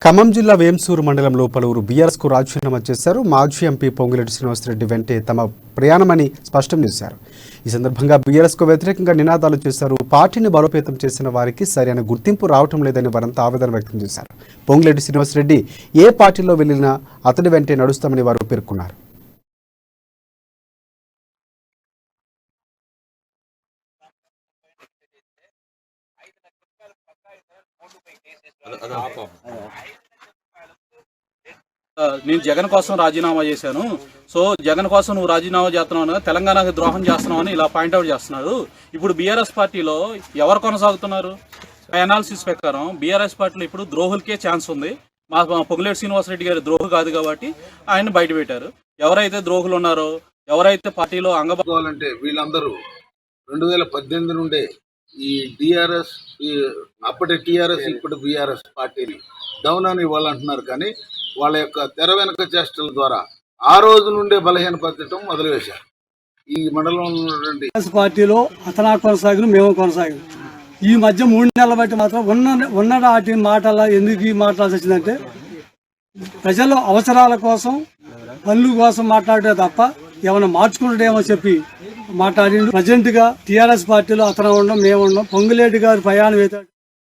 ఖమ్మం జిల్లా వేంసూరు మండలంలో పలువురు బీఆర్ఎస్కు రాజీనామా చేశారు. మాజీ ఎంపీ పొంగులేటి శ్రీనివాసరెడ్డి వెంటే తమ ప్రయాణమని స్పష్టం చేశారు. ఈ సందర్భంగా బీఆర్ఎస్కు వ్యతిరేకంగా నినాదాలు చేశారు. పార్టీని బలోపేతం చేసిన వారికి సరైన గుర్తింపు రావటం లేదని వారంతా ఆవేదన వ్యక్తం చేశారు. పొంగులేటి శ్రీనివాసరెడ్డి ఏ పార్టీలో వెళ్లినా అతడి వెంటే నడుస్తామని వారు పేర్కొన్నారు. నేను జగన్ కోసం రాజీనామా చేశాను. సో జగన్ కోసం నువ్వు రాజీనామా చేస్తున్నావు, తెలంగాణకి ద్రోహం చేస్తున్నావు అని ఇలా పాయింట్అవుట్ చేస్తున్నారు. ఇప్పుడు బీఆర్ఎస్ పార్టీలో ఎవరు కొనసాగుతున్నారు? అనాలిసిస్ ప్రకారం బీఆర్ఎస్ పార్టీలో ఇప్పుడు ద్రోహులకే ఛాన్స్ ఉంది. మా పొంగులేటి శ్రీనివాసరెడ్డి గారి ద్రోహు కాదు కాబట్టి ఆయన బయట పెట్టారు. ఎవరైతే ద్రోహులు ఉన్నారో, ఎవరైతే పార్టీలో అంగబాలంటే వీళ్ళందరూ 2018 నుండే ఈ టీఆర్ఎస్, అప్పటి టీఆర్ఎస్ ఇప్పటి బీఆర్ఎస్ పార్టీని డౌన్ అని వాళ్ళు అంటున్నారు. కానీ వాళ్ళ యొక్క తెర వెనక చేష్టల ద్వారా ఆ రోజు నుండే బలహీనపరచడం మొదలువేశారు. ఈ మండలంలో ఉన్నటువంటి పార్టీలో అతనా కొనసాగిన మేము కొనసాగిన ఈ మధ్య 3 నెలల బట్టి మాత్రం ఉన్న వాటి మాటల ఎందుకు ఈ మాట్లాడాల్సి వచ్చిందంటే ప్రజల అవసరాల కోసం పనుల కోసం మాట్లాడే తప్ప ఏమైనా మార్చుకుంటాడేమో చెప్పి మాట్లాడి ప్రజెంట్ గా టీఆర్ఎస్ పార్టీలో అతను ఉండడం మేము ఉండడం పొంగులేటి గారు ప్రయాణం అయితే